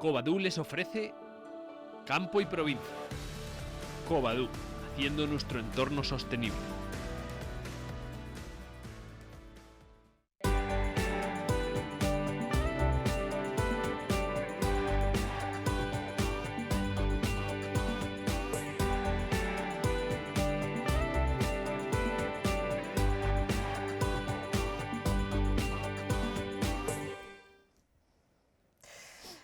Covadú les ofrece campo y provincia. Covadú, haciendo nuestro entorno sostenible.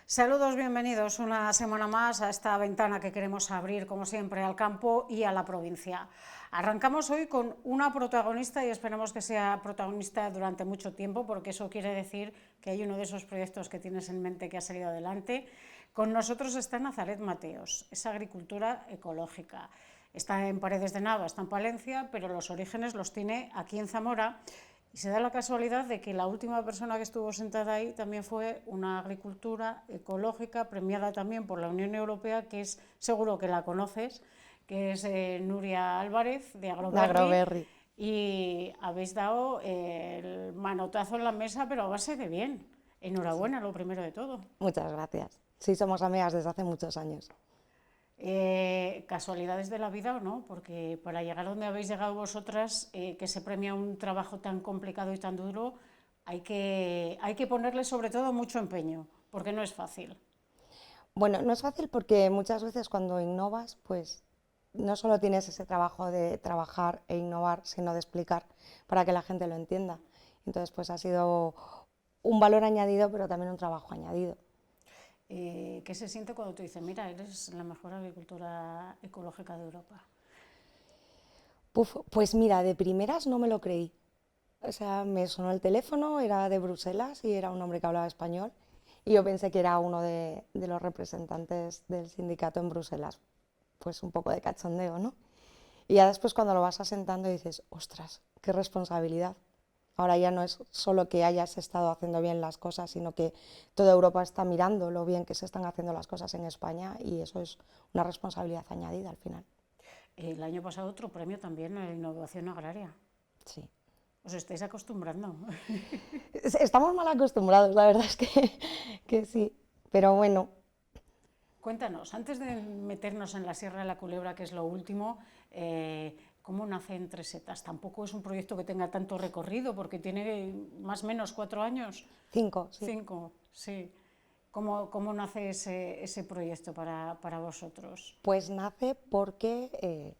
Saludos, bienvenidos una semana más a esta ventana que queremos abrir, como siempre, al campo y a la provincia. Arrancamos hoy con una protagonista y esperemos que sea protagonista durante mucho tiempo, porque eso quiere decir que hay uno de esos proyectos que tienes en mente que ha salido adelante. Con nosotros está Nazaret Mateos, es agricultura ecológica. Está en Paredes de Nava, está en Palencia, pero los orígenes los tiene aquí en Zamora. Y se da la casualidad de que la última persona que estuvo sentada ahí también fue una agricultura ecológica premiada también por la Unión Europea, que es, seguro que la conoces, que es Nuria Álvarez de Agroberri. Y habéis dado el manotazo en la mesa, pero a base de bien. Enhorabuena, lo primero de todo. Muchas gracias. Sí, somos amigas desde hace muchos años. Casualidades de la vida o no, porque para llegar donde habéis llegado vosotras, que se premia un trabajo tan complicado y tan duro, hay que ponerle sobre todo mucho empeño, porque no es fácil. Bueno, no es fácil porque muchas veces cuando innovas, pues no solo tienes ese trabajo de trabajar e innovar, sino de explicar para que la gente lo entienda. Entonces, pues ha sido un valor añadido, pero también un trabajo añadido. ¿Qué se siente cuando te dicen, mira, eres la mejor agricultura ecológica de Europa? Pues mira, de primeras no me lo creí. O sea, me sonó el teléfono, era de Bruselas y era un hombre que hablaba español. Y yo pensé que era uno de los representantes del sindicato en Bruselas. Pues un poco de cachondeo, ¿no? Y ya después cuando lo vas asentando dices, ostras, qué responsabilidad. Ahora ya no es solo que hayas estado haciendo bien las cosas, sino que toda Europa está mirando lo bien que se están haciendo las cosas en España y eso es una responsabilidad añadida al final. El año pasado otro premio también en innovación agraria. Sí. Os estáis acostumbrando. Estamos mal acostumbrados, la verdad es que sí, pero bueno. Cuéntanos, antes de meternos en la Sierra de la Culebra, que es lo último, ¿cómo nace Entre Setas? Tampoco es un proyecto que tenga tanto recorrido, porque tiene más o menos 4 años. 5, sí. 5, sí. ¿Cómo nace ese proyecto para vosotros? Pues nace porque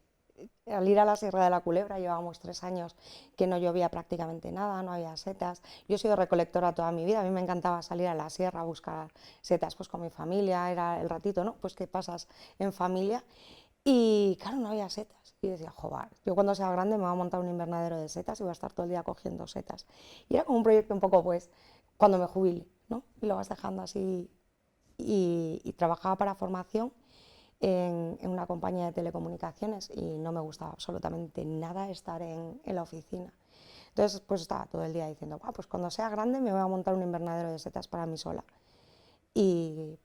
al ir a la Sierra de la Culebra llevábamos 3 años que no llovía prácticamente nada, no había setas. Yo he sido recolectora toda mi vida, a mí me encantaba salir a la sierra a buscar setas pues con mi familia, era el ratito, ¿no? Pues que pasas en familia y claro, no había setas. Y decía, joder, yo cuando sea grande me voy a montar un invernadero de setas y voy a estar todo el día cogiendo setas. Y era como un proyecto un poco pues cuando me jubile, ¿no? Y lo vas dejando así y trabajaba para formación en una compañía de telecomunicaciones y no me gustaba absolutamente nada estar en la oficina. Entonces pues estaba todo el día diciendo, pues cuando sea grande me voy a montar un invernadero de setas para mí sola. Y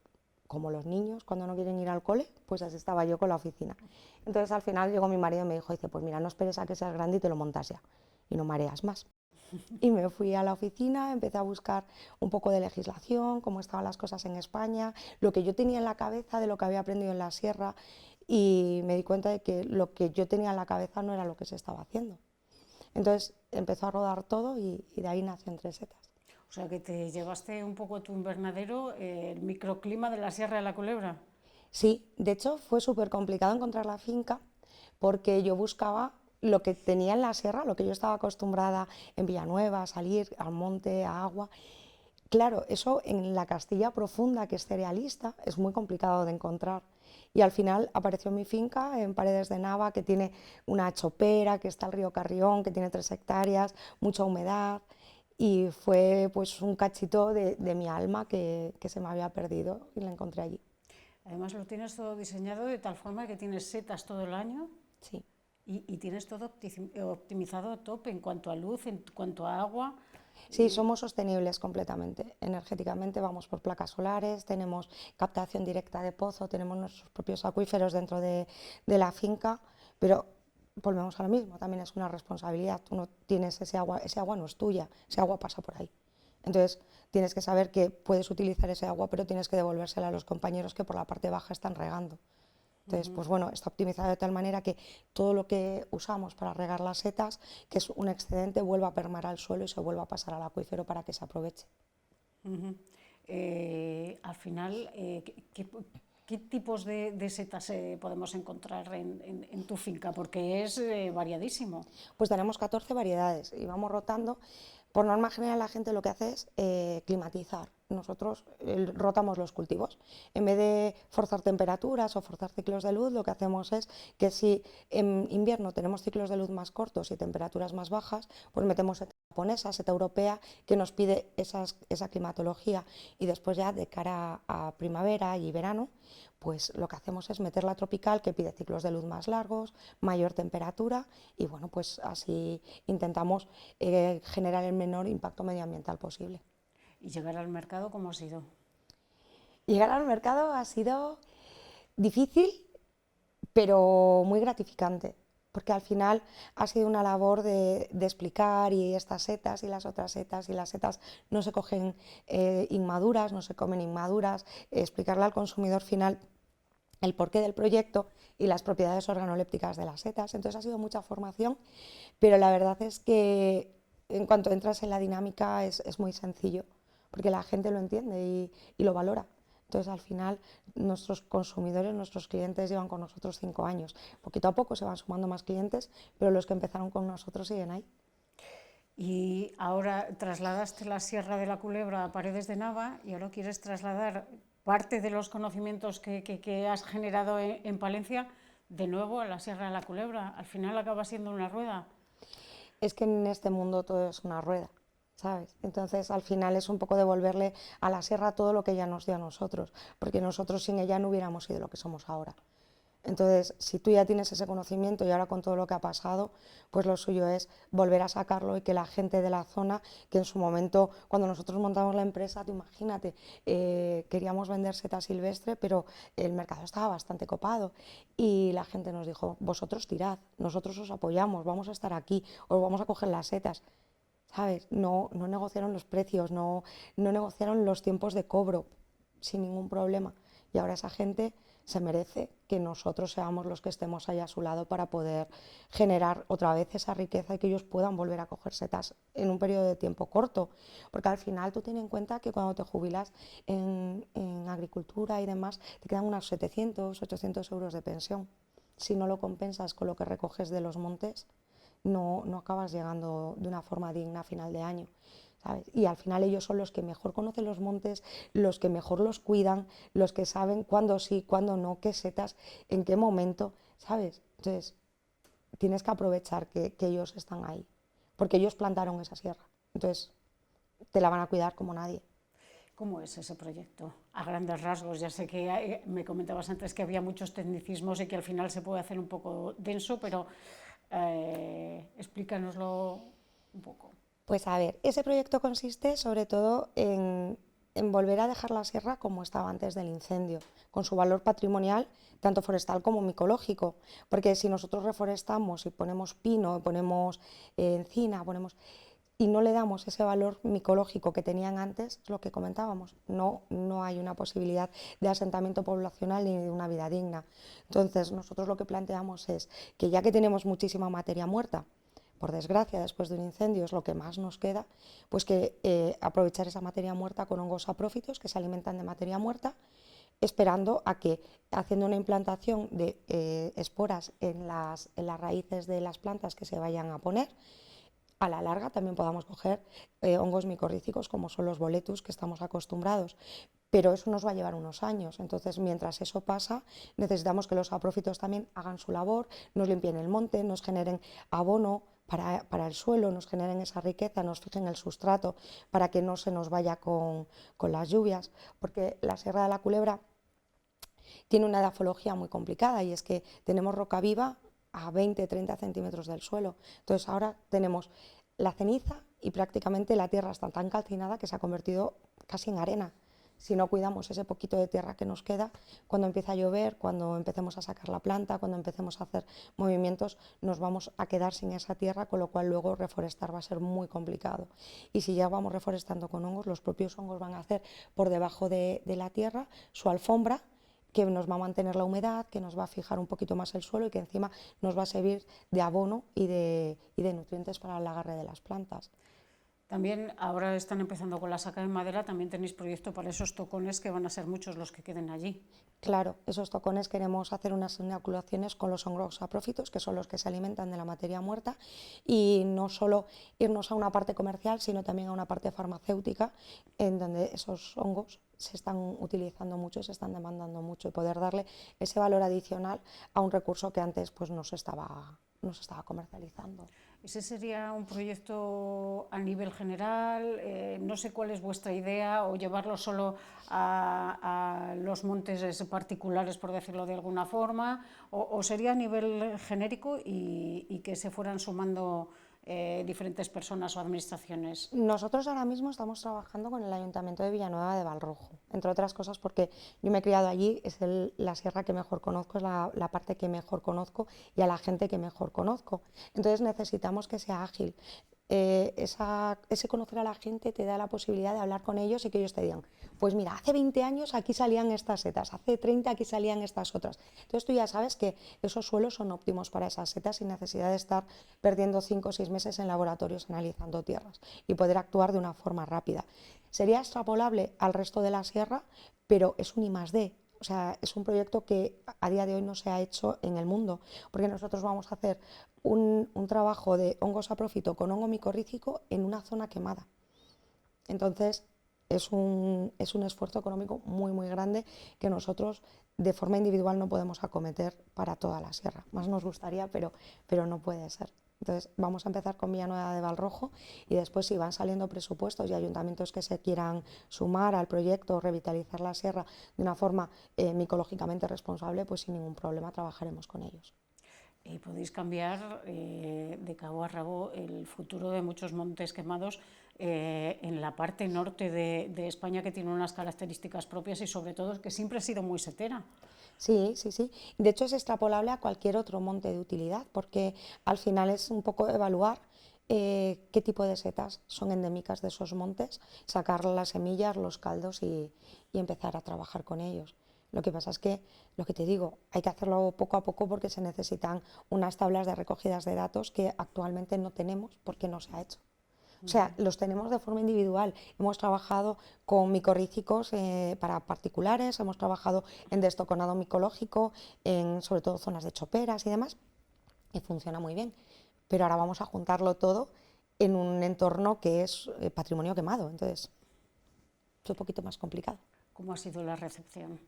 como los niños cuando no quieren ir al cole, pues así estaba yo con la oficina. Entonces al final llegó mi marido y me dijo, pues mira, no esperes a que seas grande y te lo montas ya y no mareas más. Y me fui a la oficina, empecé a buscar un poco de legislación, cómo estaban las cosas en España, lo que yo tenía en la cabeza de lo que había aprendido en la sierra y me di cuenta de que lo que yo tenía en la cabeza no era lo que se estaba haciendo. Entonces empezó a rodar todo y de ahí nació Entre Setas. O sea, que te llevaste un poco a tu invernadero el microclima de la Sierra de la Culebra. Sí, de hecho fue súper complicado encontrar la finca porque yo buscaba lo que tenía en la sierra, lo que yo estaba acostumbrada en Villanueva, a salir al monte, a agua. Claro, eso en la Castilla profunda, que es cerealista, es muy complicado de encontrar. Y al final apareció mi finca en Paredes de Nava, que tiene una chopera, que está el río Carrión, que tiene 3 hectáreas, mucha humedad. Y fue pues un cachito de mi alma que se me había perdido y la encontré allí. Además lo tienes todo diseñado de tal forma que tienes setas todo el año Sí. y tienes todo optimizado a tope en cuanto a luz, en cuanto a agua. Sí, somos sostenibles completamente. Energéticamente vamos por placas solares, tenemos captación directa de pozo, tenemos nuestros propios acuíferos dentro de la finca, pero volvemos a lo mismo, también es una responsabilidad. Tú no tienes ese agua no es tuya, ese agua pasa por ahí. Entonces tienes que saber que puedes utilizar ese agua, pero tienes que devolvérsela a los compañeros que por la parte baja están regando. Entonces, pues bueno, está optimizado de tal manera que todo lo que usamos para regar las setas, que es un excedente, vuelva a permear al suelo y se vuelva a pasar al acuífero para que se aproveche. Al final, ¿qué tipos de setas podemos encontrar en tu finca? Porque es variadísimo. Pues tenemos 14 variedades y vamos rotando. Por norma general la gente lo que hace es climatizar. Nosotros rotamos los cultivos. En vez de forzar temperaturas o forzar ciclos de luz, lo que hacemos es que si en invierno tenemos ciclos de luz más cortos y temperaturas más bajas, pues metemos seta japonesa, seta europea, que nos pide esa climatología. Y después ya de cara a primavera y verano, pues lo que hacemos es meter la tropical, que pide ciclos de luz más largos, mayor temperatura, y bueno, pues así intentamos generar el menor impacto medioambiental posible. ¿Y llegar al mercado cómo ha sido? Llegar al mercado ha sido difícil, pero muy gratificante, porque al final ha sido una labor de explicar, y estas setas y las otras setas, y las setas no se cogen inmaduras, no se comen inmaduras, explicarle al consumidor final el porqué del proyecto y las propiedades organolépticas de las setas. Entonces ha sido mucha formación, pero la verdad es que en cuanto entras en la dinámica es muy sencillo, porque la gente lo entiende y lo valora. Entonces al final nuestros consumidores, nuestros clientes llevan con nosotros 5 años. Poquito a poco se van sumando más clientes, pero los que empezaron con nosotros siguen ahí. Y ahora trasladaste la Sierra de la Culebra a Paredes de Nava y ahora quieres trasladar parte de los conocimientos que has generado en Palencia de nuevo a la Sierra de la Culebra. Al final acaba siendo una rueda. Es que en este mundo todo es una rueda, ¿sabes? Entonces al final es un poco devolverle a la sierra todo lo que ella nos dio a nosotros, porque nosotros sin ella no hubiéramos sido lo que somos ahora. Entonces, si tú ya tienes ese conocimiento y ahora con todo lo que ha pasado, pues lo suyo es volver a sacarlo y que la gente de la zona, que en su momento, cuando nosotros montamos la empresa, tú imagínate, queríamos vender seta silvestre, pero el mercado estaba bastante copado y la gente nos dijo, vosotros tirad, nosotros os apoyamos, vamos a estar aquí, os vamos a coger las setas. ¿Sabes? No negociaron los precios, no negociaron los tiempos de cobro sin ningún problema. Y ahora esa gente se merece que nosotros seamos los que estemos ahí a su lado para poder generar otra vez esa riqueza y que ellos puedan volver a coger setas en un periodo de tiempo corto. Porque al final tú ten en cuenta que cuando te jubilas en agricultura y demás, te quedan unos 700, 800 euros de pensión. Si no lo compensas con lo que recoges de los montes, no acabas llegando de una forma digna a final de año, ¿sabes? Y al final ellos son los que mejor conocen los montes, los que mejor los cuidan, los que saben cuándo sí, cuándo no, qué setas, en qué momento, ¿sabes? Entonces, tienes que aprovechar que ellos están ahí, porque ellos plantaron esa sierra, entonces te la van a cuidar como nadie. ¿Cómo es ese proyecto? A grandes rasgos, ya sé que me comentabas antes que había muchos tecnicismos y que al final se puede hacer un poco denso, pero explícanoslo un poco. Pues a ver, ese proyecto consiste sobre todo en volver a dejar la sierra como estaba antes del incendio, con su valor patrimonial, tanto forestal como micológico, porque si nosotros reforestamos y ponemos pino, ponemos encina, y no le damos ese valor micológico que tenían antes, es lo que comentábamos, no hay una posibilidad de asentamiento poblacional ni de una vida digna. Entonces nosotros lo que planteamos es que ya que tenemos muchísima materia muerta, por desgracia después de un incendio es lo que más nos queda, pues que aprovechar esa materia muerta con hongos saprófitos que se alimentan de materia muerta, esperando a que, haciendo una implantación de esporas en las raíces de las plantas que se vayan a poner, a la larga también podamos coger hongos micorrízicos como son los boletus que estamos acostumbrados, pero eso nos va a llevar unos años. Entonces, mientras eso pasa, necesitamos que los saprófitos también hagan su labor, nos limpien el monte, nos generen abono para el suelo, nos generen esa riqueza, nos fijen el sustrato para que no se nos vaya con las lluvias, porque la Sierra de la Culebra tiene una edafología muy complicada y es que tenemos roca viva a 20-30 centímetros del suelo. Entonces ahora tenemos la ceniza y prácticamente la tierra está tan calcinada que se ha convertido casi en arena, si no cuidamos ese poquito de tierra que nos queda, cuando empieza a llover, cuando empecemos a sacar la planta, cuando empecemos a hacer movimientos, nos vamos a quedar sin esa tierra, con lo cual luego reforestar va a ser muy complicado. Y si ya vamos reforestando con hongos, los propios hongos van a hacer por debajo de la tierra su alfombra, que nos va a mantener la humedad, que nos va a fijar un poquito más el suelo y que encima nos va a servir de abono y de nutrientes para el agarre de las plantas. También ahora están empezando con la saca de madera, también tenéis proyecto para esos tocones que van a ser muchos los que queden allí. Claro, esos tocones queremos hacer unas inoculaciones con los hongos saprófitos, que son los que se alimentan de la materia muerta, y no solo irnos a una parte comercial, sino también a una parte farmacéutica, en donde esos hongos se están utilizando mucho y se están demandando mucho, y poder darle ese valor adicional a un recurso que antes pues, no se estaba comercializando. ¿Ese sería un proyecto a nivel general? No sé cuál es vuestra idea, o llevarlo solo a los montes particulares, por decirlo de alguna forma, o sería a nivel genérico y que se fueran sumando diferentes personas o administraciones. Nosotros ahora mismo estamos trabajando con el Ayuntamiento de Villanueva de Valrojo, entre otras cosas porque yo me he criado allí, es la sierra que mejor conozco, es la parte que mejor conozco y a la gente que mejor conozco. Entonces necesitamos que sea ágil. Ese conocer a la gente te da la posibilidad de hablar con ellos y que ellos te digan, pues mira, hace 20 años aquí salían estas setas, hace 30 aquí salían estas otras. Entonces tú ya sabes que esos suelos son óptimos para esas setas sin necesidad de estar perdiendo 5 o 6 meses en laboratorios analizando tierras y poder actuar de una forma rápida. Sería extrapolable al resto de la sierra, pero es un I+D. O sea, es un proyecto que a día de hoy no se ha hecho en el mundo, porque nosotros vamos a hacer un trabajo de hongo saprófito con hongo micorrícico en una zona quemada. Entonces, es un esfuerzo económico muy, muy grande que nosotros de forma individual no podemos acometer para toda la sierra. Más nos gustaría, pero no puede ser. Entonces, vamos a empezar con Villanueva de Valrojo y después, si van saliendo presupuestos y ayuntamientos que se quieran sumar al proyecto o revitalizar la sierra de una forma micológicamente responsable, pues sin ningún problema trabajaremos con ellos. Podéis cambiar de cabo a rabo el futuro de muchos montes quemados en la parte norte de España, que tiene unas características propias y sobre todo que siempre ha sido muy setera. Sí, sí, sí. De hecho es extrapolable a cualquier otro monte de utilidad, porque al final es un poco evaluar qué tipo de setas son endémicas de esos montes, sacar las semillas, los caldos y empezar a trabajar con ellos. Lo que pasa es que, lo que te digo, hay que hacerlo poco a poco porque se necesitan unas tablas de recogidas de datos que actualmente no tenemos porque no se ha hecho. O sea, los tenemos de forma individual. Hemos trabajado con micorrícicos para particulares, hemos trabajado en destoconado micológico, en sobre todo zonas de choperas y demás, y funciona muy bien. Pero ahora vamos a juntarlo todo en un entorno que es patrimonio quemado, entonces es un poquito más complicado. ¿Cómo ha sido la recepción?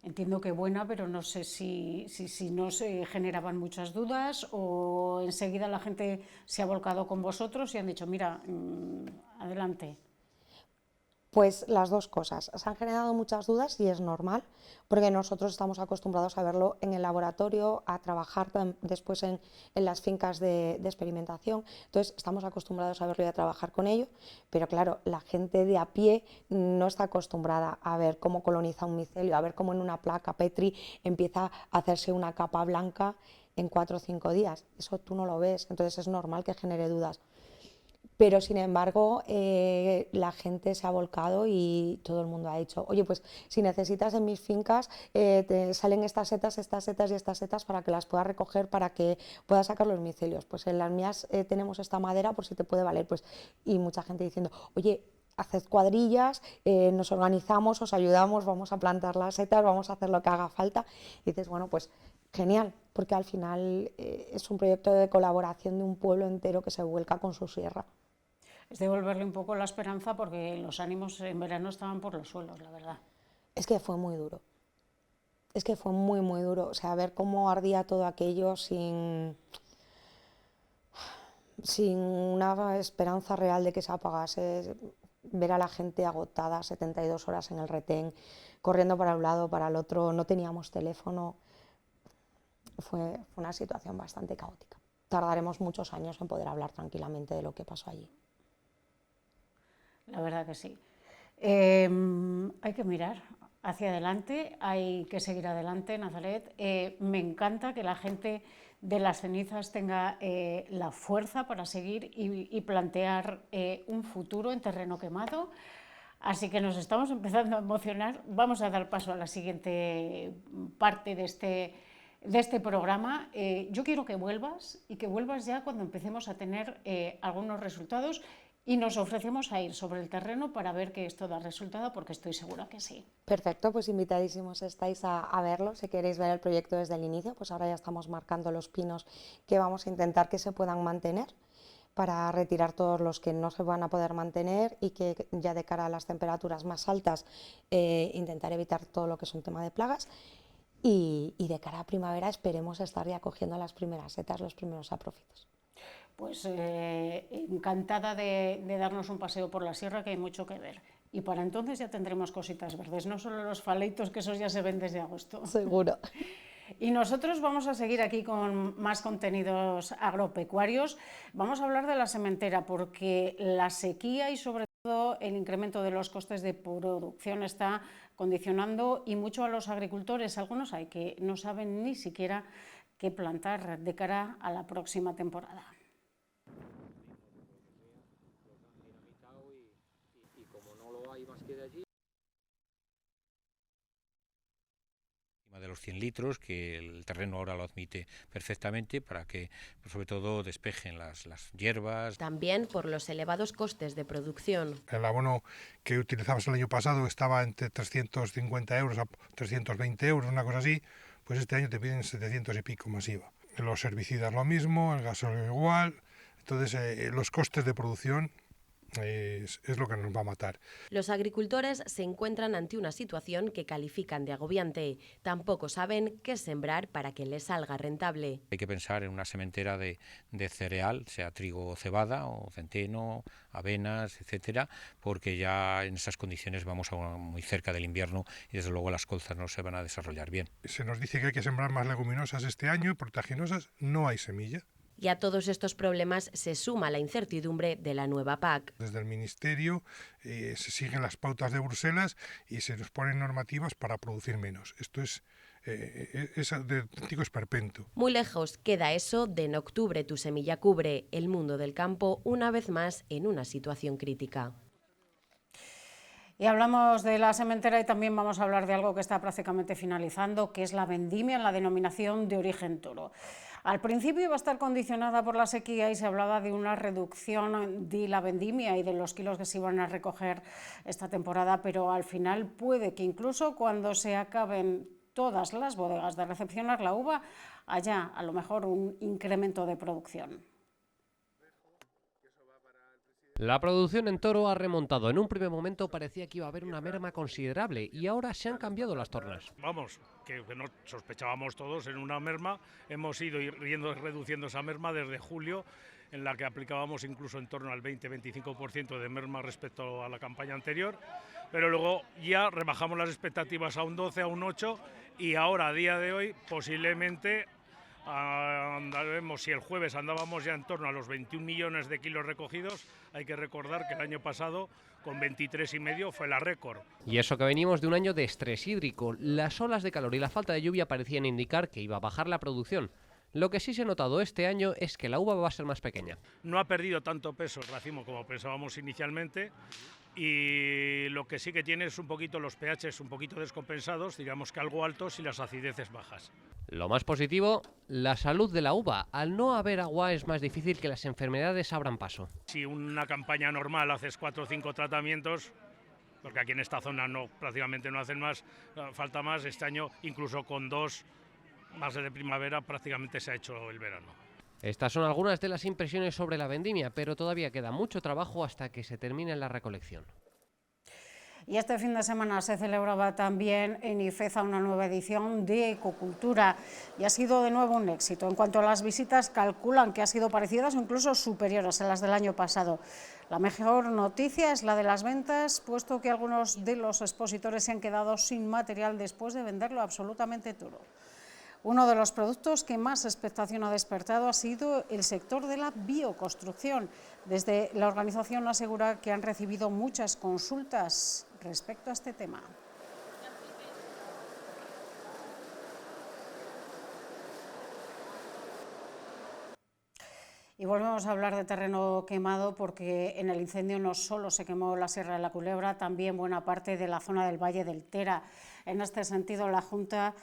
Entiendo que buena, pero no sé si no se generaban muchas dudas o enseguida la gente se ha volcado con vosotros y han dicho, mira, adelante. Pues las dos cosas. Se han generado muchas dudas y es normal, porque nosotros estamos acostumbrados a verlo en el laboratorio, a trabajar después en las fincas de experimentación, entonces estamos acostumbrados a verlo y a trabajar con ello, pero claro, la gente de a pie no está acostumbrada a ver cómo coloniza un micelio, a ver cómo en una placa Petri empieza a hacerse una capa blanca en 4 o 5 días. Eso tú no lo ves, entonces es normal que genere dudas. Pero sin embargo la gente se ha volcado y todo el mundo ha dicho, oye, pues si necesitas en mis fincas te salen estas setas y estas setas para que las puedas recoger, para que puedas sacar los micelios. Pues en las mías tenemos esta madera por si te puede valer. Pues, y mucha gente diciendo, oye, haced cuadrillas, nos organizamos, os ayudamos, vamos a plantar las setas, vamos a hacer lo que haga falta. Y dices, bueno, pues genial, porque al final es un proyecto de colaboración de un pueblo entero que se vuelca con su sierra. Es devolverle un poco la esperanza porque los ánimos en verano estaban por los suelos, la verdad. Es que fue muy duro. Es que fue muy, muy duro. O sea, ver cómo ardía todo aquello sin una esperanza real de que se apagase, ver a la gente agotada 72 horas en el retén, corriendo para un lado, para el otro, no teníamos teléfono. Fue una situación bastante caótica. Tardaremos muchos años en poder hablar tranquilamente de lo que pasó allí. La verdad que sí. Hay que mirar hacia adelante, hay que seguir adelante, Nazaret. Me encanta que la gente de las cenizas tenga la fuerza para seguir y plantear un futuro en terreno quemado. Así que nos estamos empezando a emocionar. Vamos a dar paso a la siguiente parte de este programa. Yo quiero que vuelvas y que vuelvas ya cuando empecemos a tener algunos resultados y nos ofrecemos a ir sobre el terreno para ver que esto da resultado, porque estoy segura que sí. Perfecto, pues invitadísimos estáis a verlo. Si queréis ver el proyecto desde el inicio, pues ahora ya estamos marcando los pinos que vamos a intentar que se puedan mantener, para retirar todos los que no se van a poder mantener y que ya de cara a las temperaturas más altas intentar evitar todo lo que es un tema de plagas. Y de cara a primavera esperemos estar ya cogiendo las primeras setas, los primeros saprófitos. Pues encantada de darnos un paseo por la sierra, que hay mucho que ver. Y para entonces ya tendremos cositas verdes, no solo los faleitos, que esos ya se ven desde agosto. Seguro. Y nosotros vamos a seguir aquí con más contenidos agropecuarios. Vamos a hablar de la sementera, porque la sequía y sobre todo el incremento de los costes de producción está condicionando y mucho a los agricultores. Algunos hay que no saben ni siquiera qué plantar de cara a la próxima temporada. De los 100 litros, que el terreno ahora lo admite perfectamente para que, sobre todo, despejen las hierbas. También por los elevados costes de producción. El abono que utilizabas el año pasado estaba entre 350 euros a 320 euros, una cosa así, pues este año te piden 700 y pico más IVA. Los herbicidas lo mismo, el gasóleo igual, entonces los costes de producción es lo que nos va a matar. Los agricultores se encuentran ante una situación que califican de agobiante. Tampoco saben qué sembrar para que les salga rentable. Hay que pensar en una sementera de cereal, sea trigo o cebada, o centeno, avenas, etcétera, porque ya en esas condiciones vamos muy cerca del invierno y desde luego las colzas no se van a desarrollar bien. Se nos dice que hay que sembrar más leguminosas este año y proteaginosas, no hay semilla. Y a todos estos problemas se suma la incertidumbre de la nueva PAC. Desde el Ministerio se siguen las pautas de Bruselas y se nos ponen normativas para producir menos. Esto es de auténtico esperpento. Muy lejos queda eso de en octubre tu semilla cubre. El mundo del campo una vez más en una situación crítica. Y hablamos de la sementera y también vamos a hablar de algo que está prácticamente finalizando, que es la vendimia en la denominación de origen toro. Al principio iba a estar condicionada por la sequía y se hablaba de una reducción de la vendimia y de los kilos que se iban a recoger esta temporada, pero al final puede que incluso cuando se acaben todas las bodegas de recepcionar la uva haya a lo mejor un incremento de producción. La producción en toro ha remontado. En un primer momento parecía que iba a haber una merma considerable y ahora se han cambiado las tornas. Vamos, que no sospechábamos todos en una merma. Hemos ido reduciendo esa merma desde julio, en la que aplicábamos incluso en torno al 20-25% de merma respecto a la campaña anterior, pero luego ya rebajamos las expectativas a un 12, a un 8 y ahora a día de hoy posiblemente andaremos, si el jueves andábamos ya en torno a los 21 millones de kilos recogidos, hay que recordar que el año pasado con 23,5 fue la récord. Y eso que venimos de un año de estrés hídrico. Las olas de calor y la falta de lluvia parecían indicar que iba a bajar la producción. Lo que sí se ha notado este año es que la uva va a ser más pequeña. No ha perdido tanto peso el racimo como pensábamos inicialmente, y lo que sí que tiene es un poquito los pHs un poquito descompensados, digamos que algo altos, y las acideces bajas. Lo más positivo, la salud de la uva. Al no haber agua es más difícil que las enfermedades abran paso. Si una campaña normal haces 4 o 5 tratamientos, porque aquí en esta zona prácticamente no hacen más, falta más, este año incluso con 2 más de primavera prácticamente se ha hecho el verano. Estas son algunas de las impresiones sobre la vendimia, pero todavía queda mucho trabajo hasta que se termine la recolección. Y este fin de semana se celebraba también en Ifeza una nueva edición de Ecocultura y ha sido de nuevo un éxito. En cuanto a las visitas, calculan que han sido parecidas o incluso superiores a las del año pasado. La mejor noticia es la de las ventas, puesto que algunos de los expositores se han quedado sin material después de venderlo absolutamente todo. Uno de los productos que más expectación ha despertado ha sido el sector de la bioconstrucción. Desde la organización asegura que han recibido muchas consultas respecto a este tema. Y volvemos a hablar de terreno quemado, porque en el incendio no solo se quemó la Sierra de la Culebra, también buena parte de la zona del Valle del Tera. En este sentido, la Junta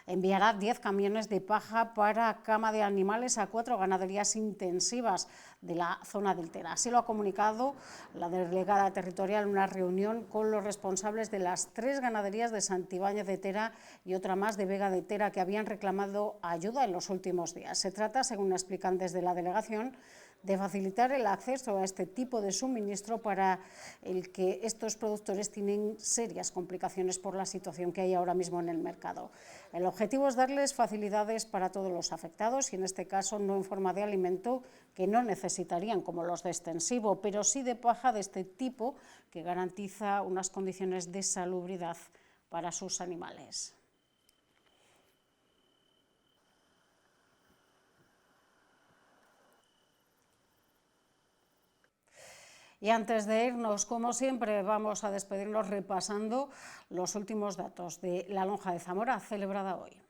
enviará 10 camiones de paja para cama de animales a 4 ganaderías intensivas de la zona del Tera. Así lo ha comunicado la delegada territorial en una reunión con los responsables de las 3 ganaderías de Santibáñez de Tera y otra más de Vega de Tera, que habían reclamado ayuda en los últimos días. Se trata, según explican desde la delegación, de facilitar el acceso a este tipo de suministro para el que estos productores tienen serias complicaciones por la situación que hay ahora mismo en el mercado. El objetivo es darles facilidades para todos los afectados y en este caso no en forma de alimento, que no necesitarían como los de extensivo, pero sí de paja de este tipo que garantiza unas condiciones de salubridad para sus animales. Y antes de irnos, como siempre, vamos a despedirnos repasando los últimos datos de la lonja de Zamora celebrada hoy.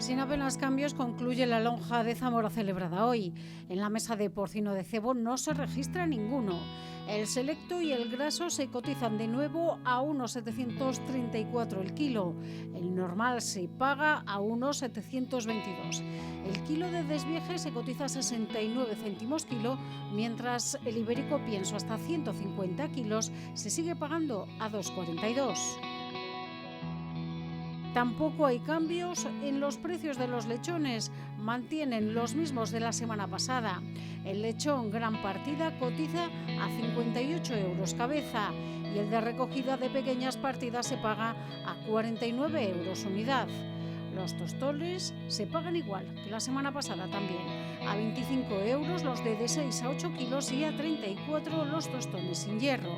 Sin apenas cambios concluye la lonja de Zamora celebrada hoy. En la mesa de porcino de cebo no se registra ninguno. El selecto y el graso se cotizan de nuevo a unos 734 el kilo. El normal se paga a unos 722. El kilo de desvieje se cotiza a 69 céntimos kilo, mientras el ibérico pienso hasta 150 kilos se sigue pagando a 2,42. Tampoco hay cambios en los precios de los lechones, mantienen los mismos de la semana pasada. El lechón gran partida cotiza a 58 euros cabeza y el de recogida de pequeñas partidas se paga a 49 euros unidad. Los tostones se pagan igual que la semana pasada también, a 25 euros los de 6 a 8 kilos y a 34 los tostones sin hierro.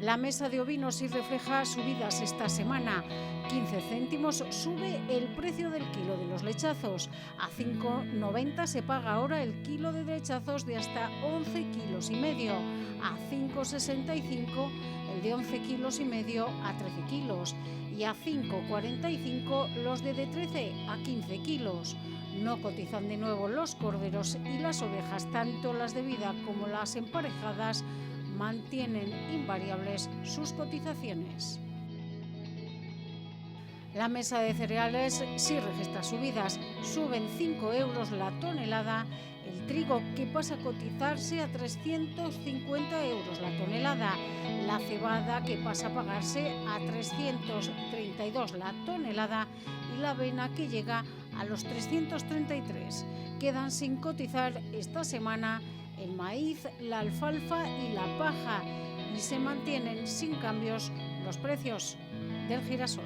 La mesa de ovinos sí refleja subidas esta semana. 15 céntimos sube el precio del kilo de los lechazos. A 5,90 se paga ahora el kilo de lechazos de hasta 11 kilos y medio. A 5,65 el de 11 kilos y medio a 13 kilos. Y a 5,45 los de 13 a 15 kilos. No cotizan de nuevo los corderos y las ovejas, tanto las de vida como las emparejadas, mantienen invariables sus cotizaciones. La mesa de cereales sí registra subidas, suben 5 euros la tonelada, el trigo que pasa a cotizarse a 350 euros la tonelada, la cebada que pasa a pagarse a 332 la tonelada y la avena que llega a los 333. Quedan sin cotizar esta semana el maíz, la alfalfa y la paja, y se mantienen sin cambios los precios del girasol.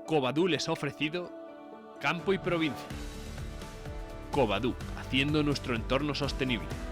Covadú les ha ofrecido Campo y Provincia. Covadú, haciendo nuestro entorno sostenible.